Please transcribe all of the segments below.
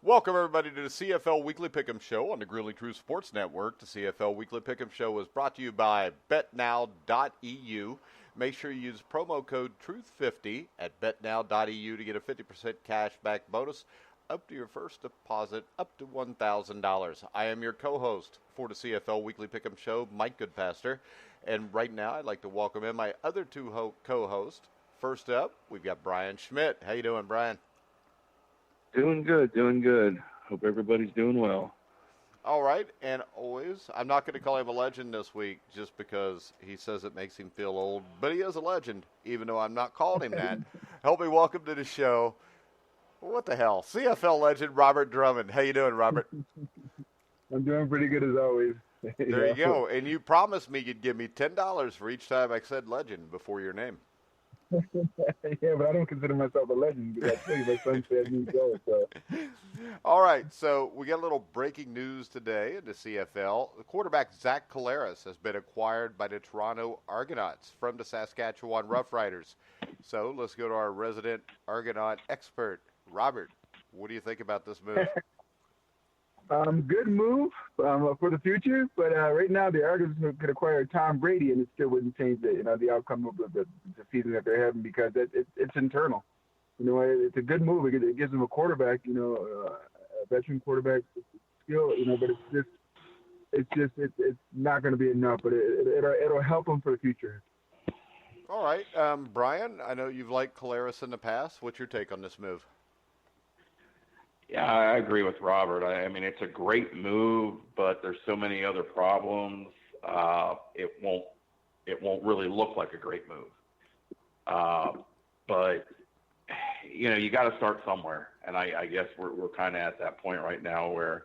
Welcome, everybody, to the CFL Weekly Pick'em Show on the Grueling True Sports Network. The CFL Weekly Pick'em Show is brought to you by BetNow.eu. Make sure you use promo code TRUTH50 at BetNow.eu to get a 50% cash back bonus up to your first deposit, up to $1,000. I am your co-host for the CFL Weekly Pick'em Show, Mike Goodpaster. And right now, I'd like to welcome in my other two co-hosts. First up, we've got Brian Schmidt. How you doing, Brian? Doing good. Hope everybody's doing well. All right, and always, I'm not going to call him a legend this week just because he says it makes him feel old, but he is a legend, even though I'm not calling him that. Help me welcome to the show, what the hell, CFL legend Robert Drummond. How you doing, Robert? I'm doing pretty good as always. There you go, and you promised me you'd give me $10 for each time I said legend before your name. Yeah, but I don't consider myself a legend because I tell you, my son said me so. All right, so we got a little breaking news today in the CFL. The quarterback Zach Collaros has been acquired by the Toronto Argonauts from the Saskatchewan Roughriders. So let's go to our resident Argonaut expert, Robert. What do you think about this move? Good move for the future, but right now the Argonauts could acquire Tom Brady, and it still wouldn't change the outcome of the season that they're having because it's internal. It's a good move. It gives them a quarterback, a veteran quarterback skill, but it's not going to be enough, but it'll help them for the future. All right, Brian, I know you've liked Collaros in the past. What's your take on this move? Yeah, I agree with Robert. I mean, it's a great move, but there's so many other problems. It won't really look like a great move. But you got to start somewhere, and I guess we're kind of at that point right now where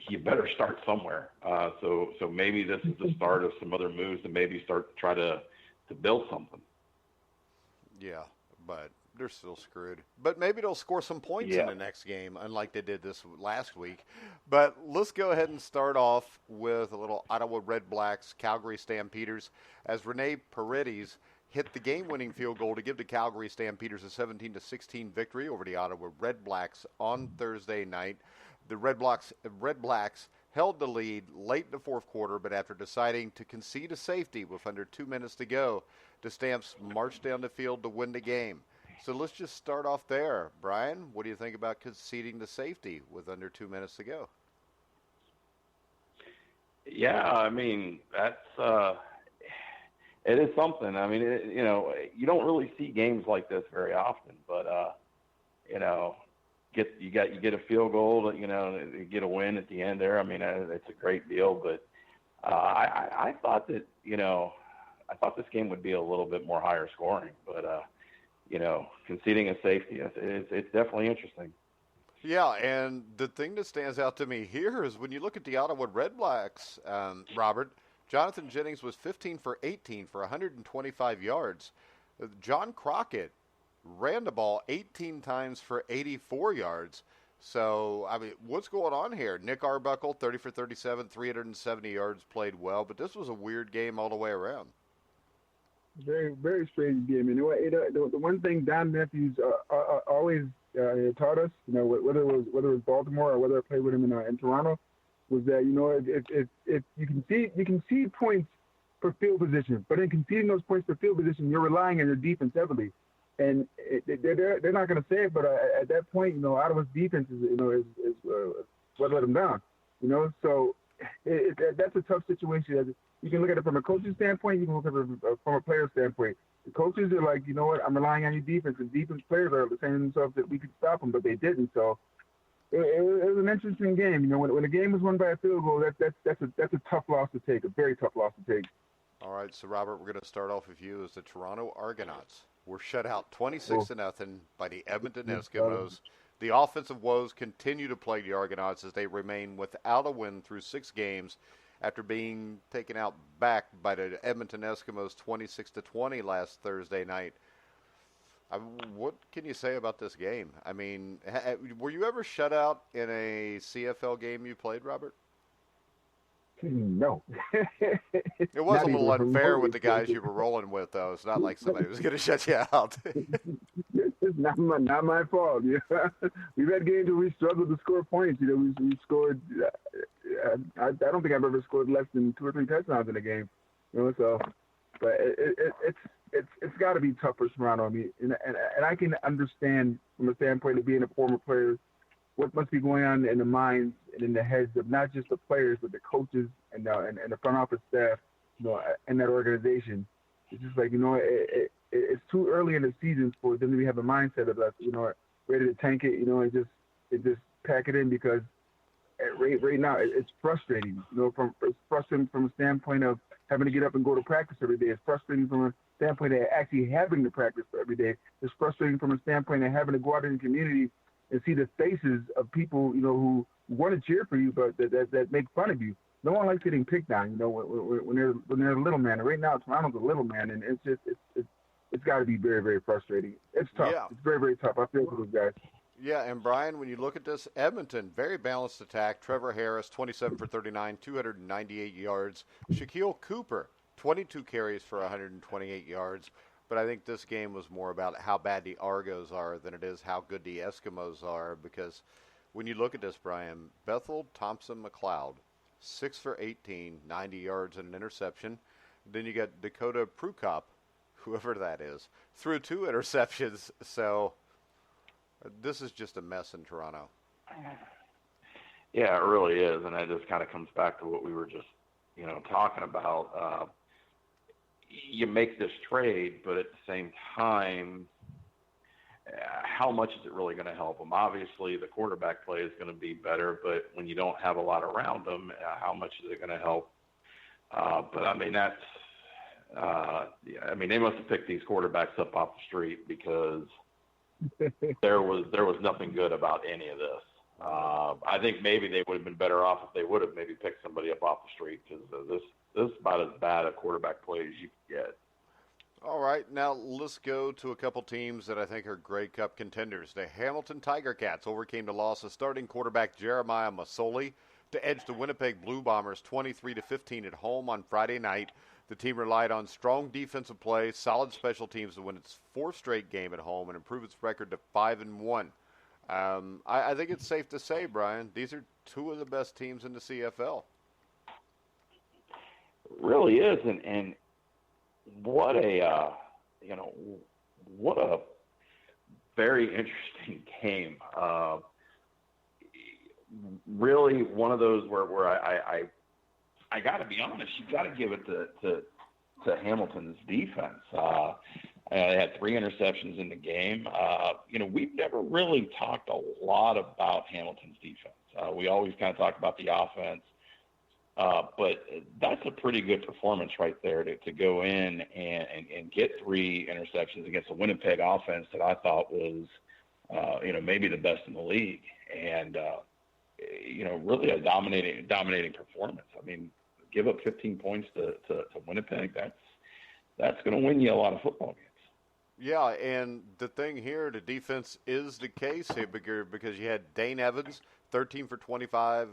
you better start somewhere. So maybe this is the start of some other moves to maybe start to try to build something. Yeah, but they're still screwed. But maybe they'll score some points in the next game, unlike they did this last week. But let's go ahead and start off with a little Ottawa Red Blacks, Calgary Stampeders, as Rene Paredes hit the game-winning field goal to give the Calgary Stampeders a 17-16 victory over the Ottawa Red Blacks on Thursday night. The Red Blacks held the lead late in the fourth quarter, but after deciding to concede a safety with under 2 minutes to go, the Stamps marched down the field to win the game. So let's just start off there. Brian, what do you think about conceding the safety with under 2 minutes to go? Yeah, I mean, that's it is something. I mean, you don't really see games like this very often, but you get a field goal, to get a win at the end there. I mean, it's a great deal, but I thought that I thought this game would be a little bit more higher scoring, but conceding a safety, it's definitely interesting. Yeah, and the thing that stands out to me here is when you look at the Ottawa Red Blacks, Robert, Jonathan Jennings was 15 for 18 for 125 yards. John Crockett ran the ball 18 times for 84 yards. So, I mean, what's going on here? Nick Arbuckle, 30 for 37, 370 yards, played well, but this was a weird game all the way around. Very, very strange game. And the one thing Don Matthews always taught us, whether it was Baltimore or whether I played with him in Toronto, was that if you can see points for field position, but in conceding those points for field position, you're relying on your defense heavily, and they're not going to say it, but at that point, Ottawa's defense is what let them down, So that's a tough situation. You can look at it from a coaching standpoint. You can look at it from a player standpoint. The coaches are like, you know what, I'm relying on your defense. And defense players are saying to themselves that we could stop them, but they didn't. So it was an interesting game. When a game was won by a field goal, that's a tough loss to take, a very tough loss to take. All right, so Robert, we're going to start off with you as the Toronto Argonauts were shut out 26-0 by the Edmonton Eskimos. The offensive woes continue to plague the Argonauts as they remain without a win through 6 games after being taken out back by the Edmonton Eskimos 26-20 last Thursday night. What can you say about this game? I mean, were you ever shut out in a CFL game you played, Robert? No. It was a little unfair with the guys you were rolling with, though. It's not like somebody was going to shut you out. It's not my fault. Yeah. We've had games where we struggled to score points. We scored. I don't think I've ever scored less than 2 or 3 touchdowns in a game. So, but it's got to be tough for Toronto. I mean, and I can understand from a standpoint of being a former player what must be going on in the minds and in the heads of not just the players but the coaches and the front office staff, in that organization. It's just like it's too early in the season for them to have a mindset of us, ready to tank it, and just pack it in because right now it's frustrating. It's frustrating from a standpoint of having to get up and go to practice every day. It's frustrating from a standpoint of actually having to practice every day. It's frustrating from a standpoint of having to go out in the community and see the faces of people, who want to cheer for you, but that make fun of you. No one likes getting picked on, when they're a little man. And right now, Toronto's a little man, and it's got to be very, very frustrating. It's tough. Yeah. It's very, very tough. I feel for those guys. Yeah, and Brian, when you look at this, Edmonton, very balanced attack. Trevor Harris, 27 for 39, 298 yards. Shaquille Cooper, 22 carries for 128 yards. But I think this game was more about how bad the Argos are than it is how good the Eskimos are. Because when you look at this, Brian, Bethel Thompson McLeod, 6 for 18, 90 yards and an interception. Then you got Dakota Prukop, whoever that is, threw 2 interceptions. So this is just a mess in Toronto. Yeah, it really is. And it just kind of comes back to what we were just, talking about. You make this trade, but at the same time, how much is it really going to help them? Obviously, the quarterback play is going to be better, but when you don't have a lot around them, how much is it going to help? But I mean, they must have picked these quarterbacks up off the street because there was nothing good about any of this. I think maybe they would have been better off if they would have maybe picked somebody up off the street because this is about as bad a quarterback play as you can get. All right, now let's go to a couple teams that I think are Grey Cup contenders. The Hamilton Tiger Cats overcame the loss of starting quarterback Jeremiah Masoli to edge the Winnipeg Blue Bombers 23-15 at home on Friday night. The team relied on strong defensive play, solid special teams to win its 4th straight game at home and improve its record to 5-1. I think it's safe to say, Brian, these are 2 of the best teams in the CFL. It really is, and what a very interesting game. Really, one of those where I got to be honest, you got to give it to Hamilton's defense. They had 3 interceptions in the game. We've never really talked a lot about Hamilton's defense. We always kind of talk about the offense. But that's a pretty good performance right there to go in and get 3 interceptions against a Winnipeg offense that I thought was, maybe the best in the league. And, really a dominating performance. I mean, give up 15 points to Winnipeg, that's going to win you a lot of football games. Yeah, and the thing here, the defense is the case here because you had Dane Evans, 13 for 25,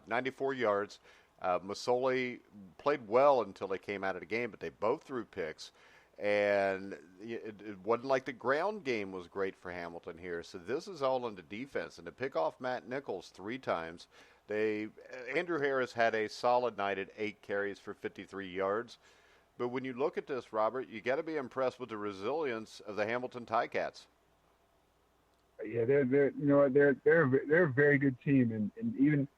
94 yards. Masoli played well until they came out of the game, but they both threw picks. And it wasn't like the ground game was great for Hamilton here. So this is all on the defense. And to pick off Matt Nichols 3 times, Andrew Harris had a solid night at 8 carries for 53 yards. But when you look at this, Robert, you got to be impressed with the resilience of the Hamilton Ticats. Yeah, they're a very good team, and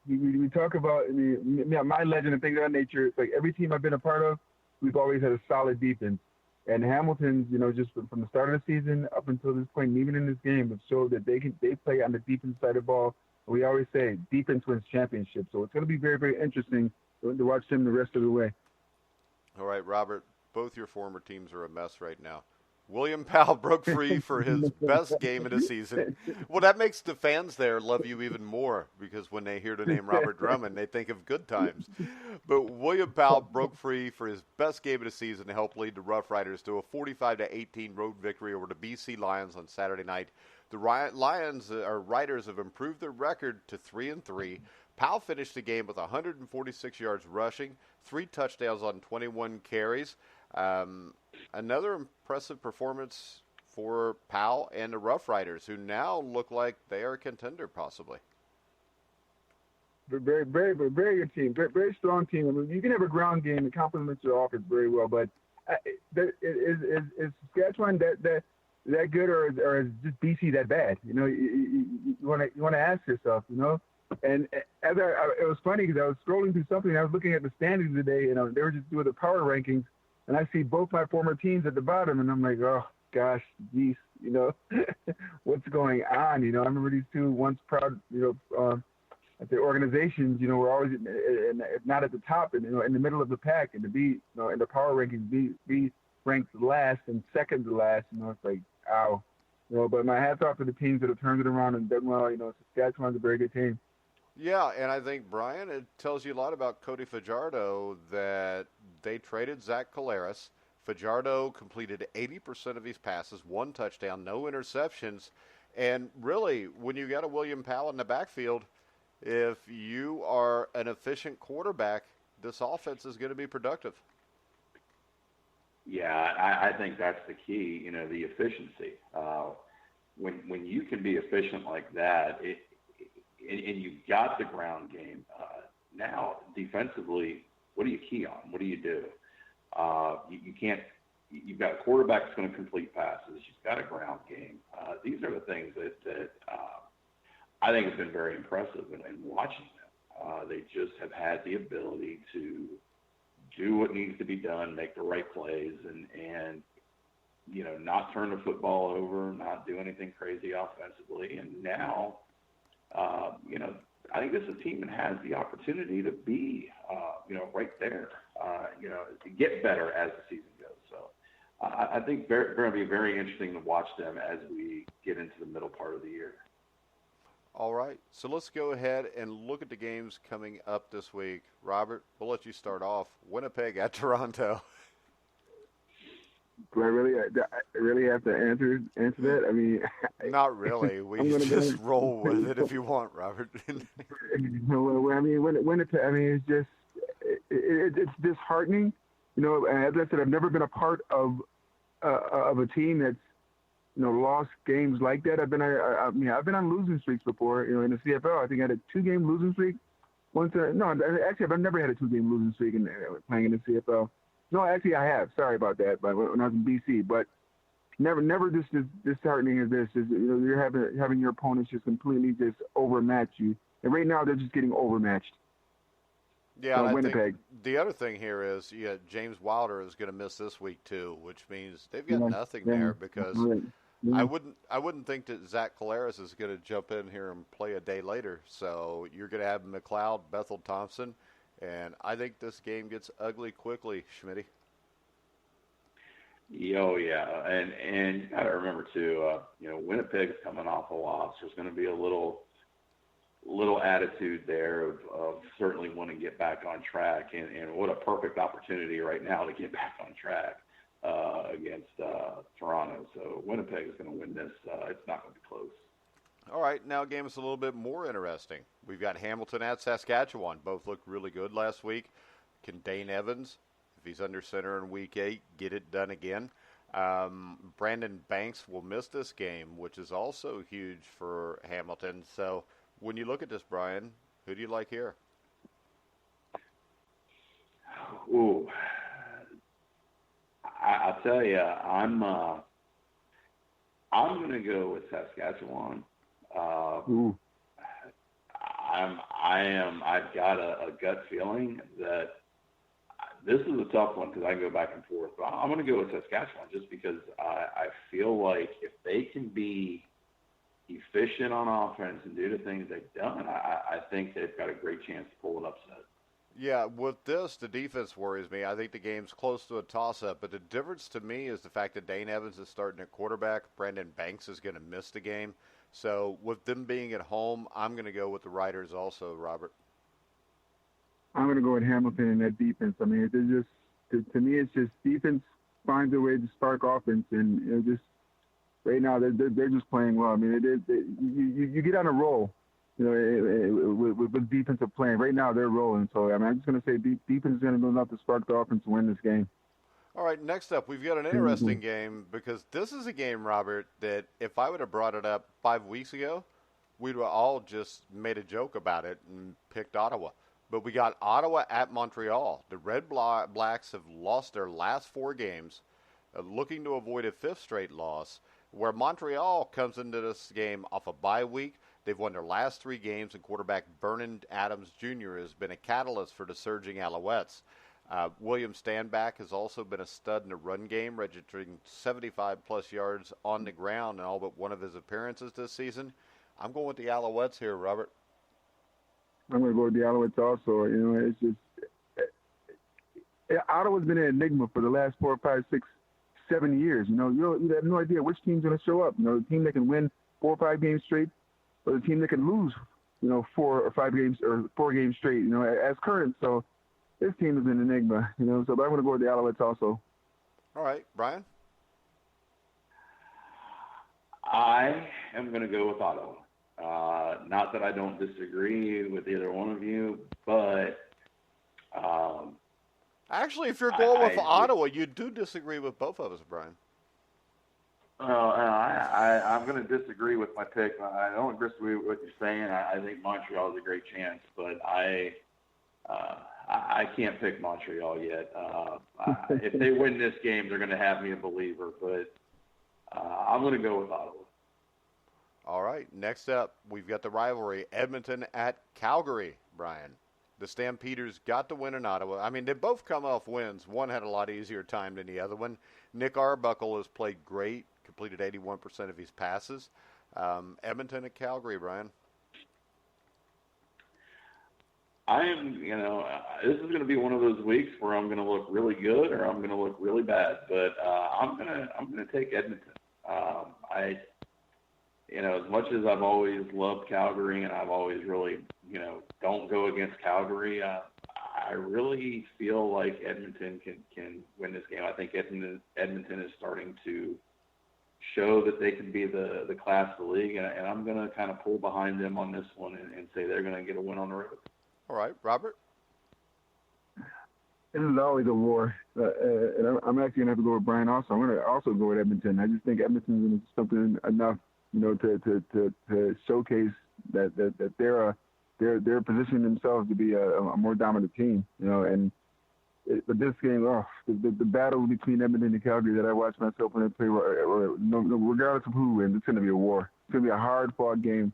we talk about my legend and things of that nature. It's like every team I've been a part of, we've always had a solid defense. And Hamilton's, just from the start of the season up until this point, and even in this game, have showed that they play on the defense side of the ball. We always say defense wins championships, so it's going to be very, very interesting to watch them the rest of the way. All right, Robert, both your former teams are a mess right now. William Powell broke free for his best game of the season. Well, that makes the fans there love you even more because when they hear the name Robert Drummond, they think of good times. But William Powell broke free for his best game of the season to help lead the Rough Riders to a 45-18 road victory over the BC Lions on Saturday night. The Riders have improved their record to 3-3. Powell finished the game with 146 yards rushing, 3 touchdowns on 21 carries. Another impressive performance for Powell and the Rough Riders, who now look like they are a contender, possibly. Very, very, very good team. Very, very strong team. I mean, you can have a ground game that complements your offense very well, but is Saskatchewan that good, or is just BC that bad? You know, you want to ask yourself, you know. And as it was funny because I was scrolling through something. I was looking at the standings today, you know, they were just doing the power rankings. And I see both my former teams at the bottom, and I'm like, oh, gosh, geez, you know, what's going on? You know, I remember these two once proud, you know, at the organizations, you know, were always, if not at the top, and, you know, in the middle of the pack, and to be, you know, in the power rankings, be ranked last and second to last, you know, it's like, ow. You know, but my hat's off to the teams that have turned it around and done well. You know, Saskatchewan's a very good team. Yeah, and I think, Brian, it tells you a lot about Cody Fajardo that they traded Zach Collaros. Fajardo completed 80% of his passes, 1 touchdown, no interceptions. And really, when you got a William Powell in the backfield, if you are an efficient quarterback, this offense is going to be productive. Yeah, I think that's the key, you know, the efficiency. When you can be efficient like that, and you've got the ground game. Now, defensively, what do you key on? What do you do? You can't. You've got a quarterback that's going to complete passes. You've got a ground game. These are the things that I think have been very impressive in watching them. They just have had the ability to do what needs to be done, make the right plays, and you know, not turn the football over, not do anything crazy offensively. And now, you know, I think this is a team that has the opportunity to be, you know, right there, you know, to get better as the season goes. So I think they're going to be very interesting to watch them as we get into the middle part of the year. All right, so let's go ahead and look at the games coming up this week. Robert, we'll let you start off. Winnipeg at Toronto. Do I really have to answer that? I mean, not really. We just roll with it if you want, Robert. Well, I mean, Winnipeg. I mean, it's just it's disheartening. You know, as I said, I've never been a part of a team that's, you know, lost games like that. I've been on losing streaks before. You know, in the CFL, I think I had a 2-game losing streak. Actually, I've never had a 2-game losing streak playing in the CFL. No, actually, I have. Sorry about that. But when I was in BC, but never just as disheartening as this. You know, you're having your opponents just completely just overmatch you, and right now they're just getting overmatched. Yeah, I Winnipeg. Think the other thing here is, James Wilder is going to miss this week too, which means they've got nothing there because I wouldn't think that Zach Collaros is going to jump in here and play a day later. So you're going to have McLeod, Bethel Thompson. And I think this game gets ugly quickly, Schmidt. Oh, yeah. And you got to remember, too, you know, Winnipeg's coming off a loss. There's going to be a little attitude there of certainly wanting to get back on track. And what a perfect opportunity right now to get back on track against Toronto. So Winnipeg is going to win this. It's not going to be close. All right, now a game is a little bit more interesting. We've got Hamilton at Saskatchewan. Both looked really good last week. Can Dane Evans, if he's under center in Week 8, get it done again? Brandon Banks will miss this game, which is also huge for Hamilton. So when you look at this, Brian, who do you like here? Ooh, I'll tell you, I'm going to go with Saskatchewan. I've got a gut feeling that this is a tough one because I can go back and forth. But I'm going to go with Saskatchewan just because I feel like if they can be efficient on offense and do the things they've done, I think they've got a great chance to pull an upset. Yeah, with this, the defense worries me. I think the game's close to a toss-up, but the difference to me is the fact that Dane Evans is starting at quarterback. Brandon Banks is going to miss the game. So with them being at home, I'm going to go with the Riders also, Robert. I'm going to go with Hamilton in that defense. I mean, it's just to me, it's just defense finds a way to spark offense, and just right now they're just playing well. I mean, you get on a roll, with defensive playing. Right now they're rolling. So I mean, I'm just going to say defense is going to do enough to spark the offense to win this game. All right, next up, we've got an interesting game because this is a game, Robert, that if I would have brought it up 5 weeks ago, we'd have all just made a joke about it and picked Ottawa. But we got Ottawa at Montreal. The Red Blacks have lost their last 4 games, looking to avoid a 5th straight loss, where Montreal comes into this game off a bye week. They've won their last 3 games, and quarterback Vernon Adams Jr. has been a catalyst for the surging Alouettes. William Stanback has also been a stud in the run game, registering 75-plus yards on the ground in all but one of his appearances this season. I'm going with the Alouettes here, Robert. I'm going to go with the Alouettes also. It's just Ottawa's been an enigma for the last 4, 5, 6, 7 years. You have no idea which team's going to show up. The team that can win 4 or 5 games straight, or the team that can lose, 4 or 5 games or 4 games straight. As current. So this team is an enigma. So but I'm going to go with the Alouettes also. All right, Brian. I am going to go with Ottawa. Not that I don't disagree with either one of you, but actually, if you're going with Ottawa, you do disagree with both of us, Brian. I'm going to disagree with my pick. I don't disagree with what you're saying. I think Montreal is a great chance, but I can't pick Montreal yet. If they win this game, they're going to have me a believer, but I'm going to go with Ottawa. All right, next up, we've got the rivalry, Edmonton at Calgary, Brian. The Stampeders got the win in Ottawa. I mean, they both come off wins. One had a lot easier time than the other one. Nick Arbuckle has played great, completed 81% of his passes. Edmonton at Calgary, Brian. I am, this is going to be one of those weeks where I'm going to look really good or I'm going to look really bad, but I'm going to take Edmonton. As much as I've always loved Calgary and I've always really, don't go against Calgary, I really feel like Edmonton can win this game. I think Edmonton is starting to show that they can be the class of the league, and I'm going to kind of pull behind them on this one and say they're going to get a win on the road. All right, Robert? This is always a war, and I'm actually going to have to go with Brian also. I'm going to also go with Edmonton. I just think Edmonton's is something enough, to showcase that they're positioning themselves to be a more dominant team, but this game, the battle between Edmonton and Calgary that I watched myself when they play, regardless of who wins, it's going to be a war. It's going to be a hard-fought game.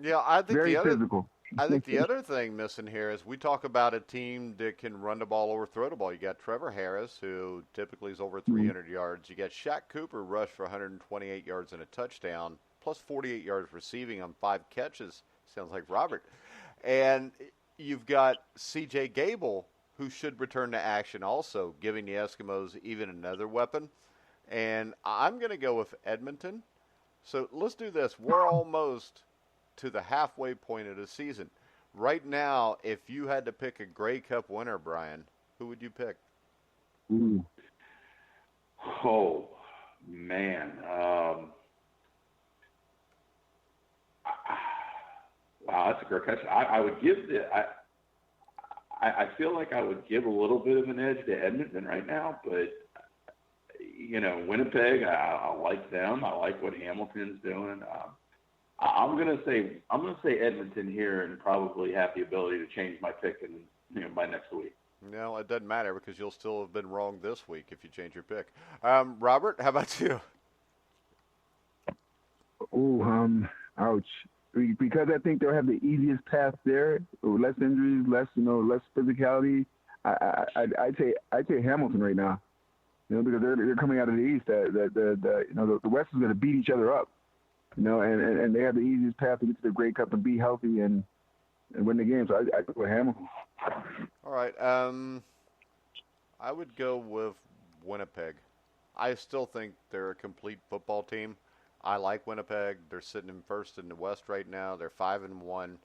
Yeah, I think very physical. I think the other thing missing here is we talk about a team that can run the ball or throw the ball. You got Trevor Harris, who typically is over 300 yards. You got Shaq Cooper, rush for 128 yards and a touchdown, plus 48 yards receiving on 5 catches. Sounds like Robert. And you've got C.J. Gable, who should return to action also, giving the Eskimos even another weapon. And I'm going to go with Edmonton. So let's do this. We're almost to the halfway point of the season. Right now, if you had to pick a Grey Cup winner, Brian, who would you pick? Ooh. Oh, man. Wow, that's a great question. I would give I feel like I would give a little bit of an edge to Edmonton right now, but Winnipeg, I like them. I like what Hamilton's doing. I'm gonna say Edmonton here, and probably have the ability to change my pick by next week. No, it doesn't matter because you'll still have been wrong this week if you change your pick. Robert, how about you? Oh, ouch. Because I think they'll have the easiest path there, less injuries, less physicality. I'd say Hamilton right now, because they're coming out of the East. The West is going to beat each other up, and they have the easiest path to get to the Grey Cup and be healthy. And and win the game. So I go with Hamilton. All right. I would go with Winnipeg. I still think they're a complete football team. I like Winnipeg. They're sitting in first in the West right now. They're 5-1.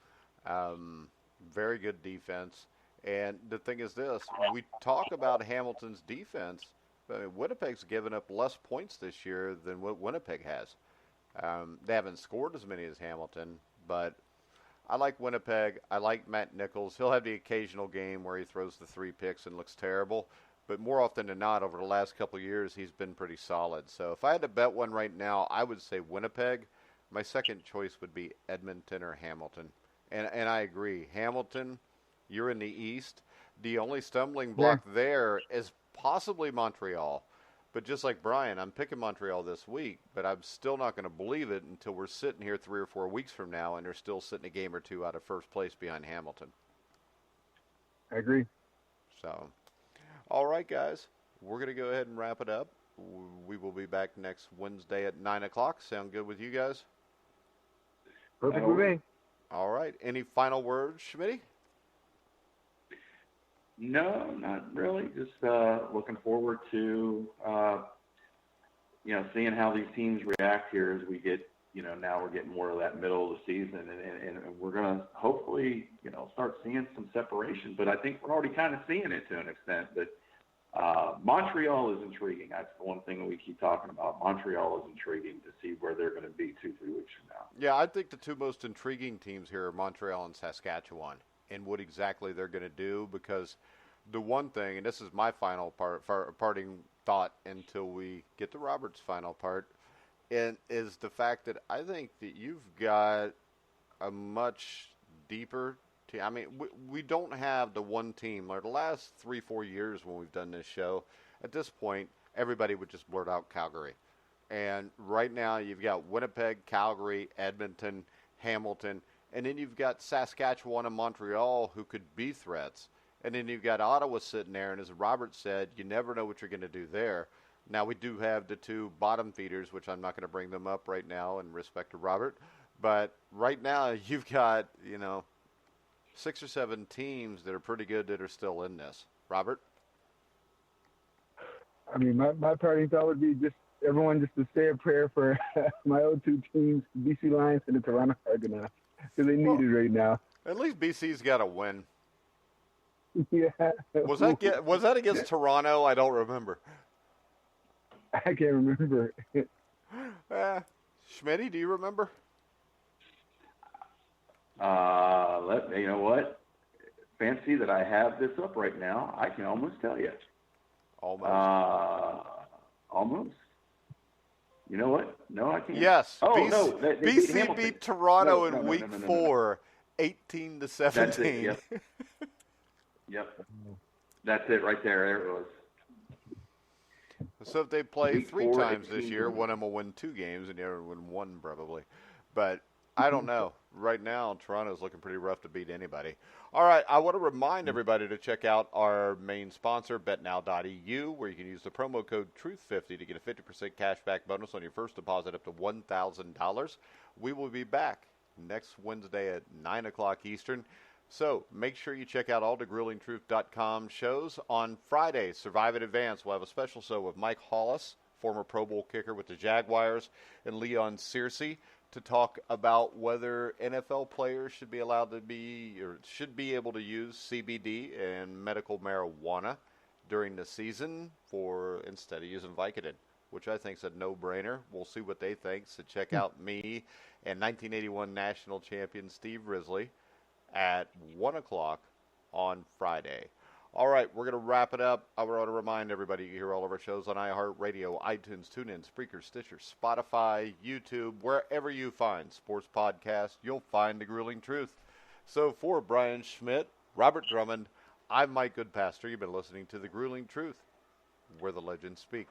Very good defense. And the thing is this: we talk about Hamilton's defense. I mean, Winnipeg's given up less points this year than what Winnipeg has. They haven't scored as many as Hamilton, but I like Winnipeg. I like Matt Nichols. He'll have the occasional game where he throws the 3 picks and looks terrible, but more often than not, over the last couple of years, he's been pretty solid. So if I had to bet one right now, I would say Winnipeg. My second choice would be Edmonton or Hamilton. And I agree. Hamilton, you're in the East. The only stumbling block there is possibly Montreal. But just like Brian, I'm picking Montreal this week, but I'm still not going to believe it until we're sitting here 3 or 4 weeks from now and they're still sitting a game or two out of first place behind Hamilton. I agree. So, all right, guys, we're going to go ahead and wrap it up. We will be back next Wednesday at 9 o'clock. Sound good with you guys? Perfect with me. All right. Any final words, Schmidt? No, not really. Just looking forward to seeing how these teams react here as we get, now we're getting more of that middle of the season, and we're going to hopefully, start seeing some separation. But I think we're already kind of seeing it to an extent. But Montreal is intriguing. That's the one thing that we keep talking about. Montreal is intriguing to see where they're going to be 2-3 weeks from now. Yeah, I think the two most intriguing teams here are Montreal and Saskatchewan, and what exactly they're going to do, because the one thing, and this is my final parting thought until we get to Robert's final part, and is the fact that I think that you've got a much deeper team. I mean, we don't have the one team. Like the last 3-4 years when we've done this show, at this point, everybody would just blurt out Calgary. And right now you've got Winnipeg, Calgary, Edmonton, Hamilton, and then you've got Saskatchewan and Montreal who could be threats. And then you've got Ottawa sitting there, and as Robert said, you never know what you're going to do there. Now, we do have the 2 bottom feeders, which I'm not going to bring them up right now in respect to Robert. But right now, you've got, 6 or 7 teams that are pretty good that are still in this. Robert? I mean, my parting thought would be just everyone just to say a prayer for my old 2 teams, BC Lions and the Toronto Argonauts, because they need it right now. At least BC's got a win. Yeah. Was that against Toronto? I don't remember. I can't remember. Schmitty, do you remember? You know what? Fancy that I have this up right now. I can almost tell you. Almost. Almost. You know what? No, I can't. Yes. Oh, BC, no. BC beat Toronto in week 4, 18-17. That's it. Yep. Yep. That's it right there. There it was. So if they play Week 3 4, times this year, one of them will win 2 games, and the other will win 1 probably. But I don't know. Right now, Toronto's looking pretty rough to beat anybody. All right, I want to remind everybody to check out our main sponsor, betnow.eu, where you can use the promo code TRUTH50 to get a 50% cashback bonus on your first deposit up to $1,000. We will be back next Wednesday at 9 o'clock Eastern. So make sure you check out all the grillingtruth.com shows. On Friday, Survive in Advance, we'll have a special show with Mike Hollis, former Pro Bowl kicker with the Jaguars, and Leon Searcy to talk about whether NFL players should be allowed to be or should be able to use CBD and medical marijuana during the season instead of using Vicodin, which I think is a no-brainer. We'll see what they think. So check out me and 1981 national champion Steve Risley at 1 o'clock on Friday. All right, we're going to wrap it up. I want to remind everybody you hear all of our shows on iHeartRadio, iTunes, TuneIn, Spreaker, Stitcher, Spotify, YouTube, wherever you find sports podcasts, you'll find The Grueling Truth. So for Brian Schmidt, Robert Drummond, I'm Mike Goodpaster. You've been listening to The Grueling Truth, where the legends speak.